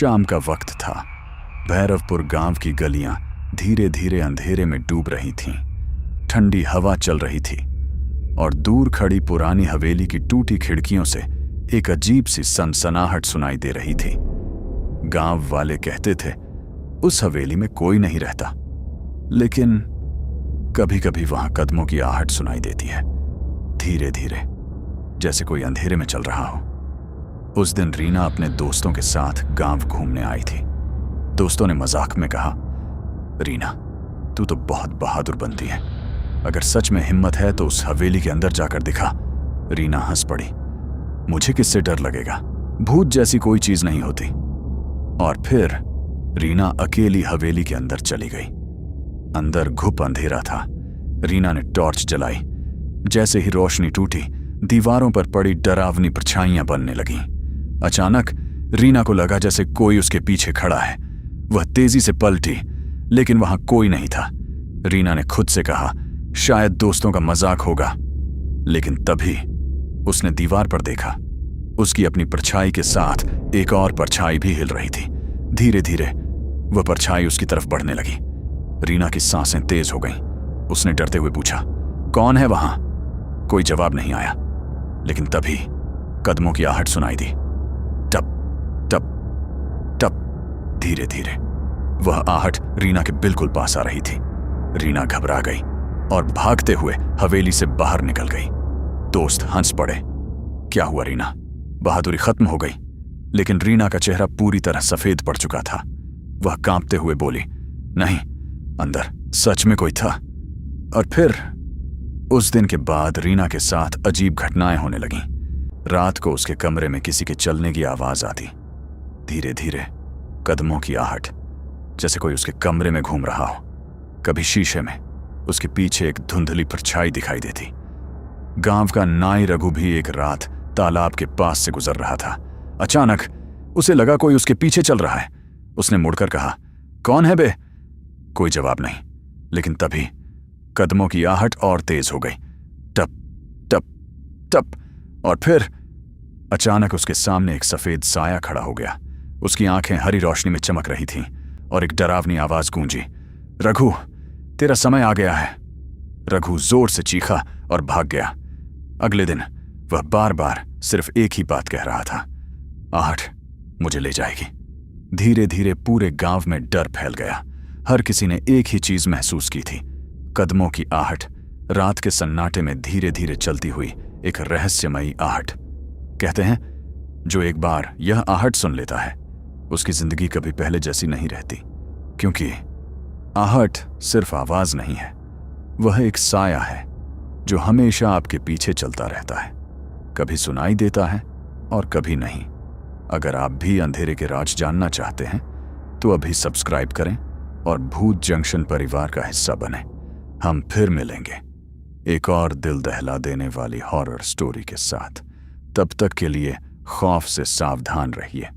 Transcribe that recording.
शाम का वक्त था। भैरवपुर गांव की गलियां धीरे धीरे अंधेरे में डूब रही थीं। ठंडी हवा चल रही थी और दूर खड़ी पुरानी हवेली की टूटी खिड़कियों से एक अजीब सी सनसनाहट सुनाई दे रही थी। गांव वाले कहते थे उस हवेली में कोई नहीं रहता, लेकिन कभी कभी वहां कदमों की आहट सुनाई देती है, धीरे धीरे, जैसे कोई अंधेरे में चल रहा हो। उस दिन रीना अपने दोस्तों के साथ गांव घूमने आई थी। दोस्तों ने मजाक में कहा, रीना, तू तो बहुत बहादुर बनती है। अगर सच में हिम्मत है तो उस हवेली के अंदर जाकर दिखा। रीना हंस पड़ी। मुझे किससे डर लगेगा? भूत जैसी कोई चीज नहीं होती। और फिर रीना अकेली हवेली के अंदर चली गई। अंदर घुप अंधेरा था। रीना ने टॉर्च जलाई। जैसे ही रोशनी टूटी, दीवारों पर पड़ी डरावनी परछाइयां बनने लगीं। अचानक रीना को लगा जैसे कोई उसके पीछे खड़ा है। वह तेजी से पलटी, लेकिन वहां कोई नहीं था। रीना ने खुद से कहा, शायद दोस्तों का मजाक होगा। लेकिन तभी उसने दीवार पर देखा। उसकी अपनी परछाई के साथ एक और परछाई भी हिल रही थी। धीरे धीरे वह परछाई उसकी तरफ बढ़ने लगी। रीना की सांसें तेज हो गईं। उसने डरते हुए पूछा, कौन है वहां? कोई जवाब नहीं आया, लेकिन तभी कदमों की आहट सुनाई दी। टप टप टप। धीरे धीरे वह आहट रीना के बिल्कुल पास आ रही थी। रीना घबरा गई और भागते हुए हवेली से बाहर निकल गई। दोस्त हंस पड़े। क्या हुआ रीना? बहादुरी खत्म हो गई? लेकिन रीना का चेहरा पूरी तरह सफेद पड़ चुका था। वह कांपते हुए बोली, नहीं, अंदर सच में कोई था। और फिर उस दिन के बाद रीना के साथ अजीब घटनाएं होने लगीं। रात को उसके कमरे में किसी के चलने की आवाज आती। धीरे धीरे कदमों की आहट, जैसे कोई उसके कमरे में घूम रहा हो। कभी शीशे में उसके पीछे एक धुंधली परछाई दिखाई देती। गांव का नाई रघु भी एक रात तालाब के पास से गुजर रहा था। अचानक उसे लगा कोई उसके पीछे चल रहा है। उसने मुड़कर कहा, कौन है बे? कोई जवाब नहीं, लेकिन तभी कदमों की आहट और तेज हो गई। टप टप टप। और फिर अचानक उसके सामने एक सफेद साया खड़ा हो गया। उसकी आंखें हरी रोशनी में चमक रही थीं और एक डरावनी आवाज गूंजी, रघु, तेरा समय आ गया है। रघु जोर से चीखा और भाग गया। अगले दिन वह बार बार सिर्फ एक ही बात कह रहा था, आहट मुझे ले जाएगी। धीरे धीरे पूरे गांव में डर फैल गया। हर किसी ने एक ही चीज महसूस की थी, कदमों की आहट। रात के सन्नाटे में धीरे धीरे चलती हुई एक रहस्यमयी आहट। कहते हैं जो एक बार यह आहट सुन लेता है, उसकी जिंदगी कभी पहले जैसी नहीं रहती, क्योंकि आहट सिर्फ आवाज नहीं है, वह एक साया है जो हमेशा आपके पीछे चलता रहता है। कभी सुनाई देता है और कभी नहीं। अगर आप भी अंधेरे के राज जानना चाहते हैं तो अभी सब्सक्राइब करें और भूत जंक्शन परिवार का हिस्सा बनें। हम फिर मिलेंगे एक और दिल दहला देने वाली हॉरर स्टोरी के साथ। तब तक के लिए खौफ से सावधान रहिए।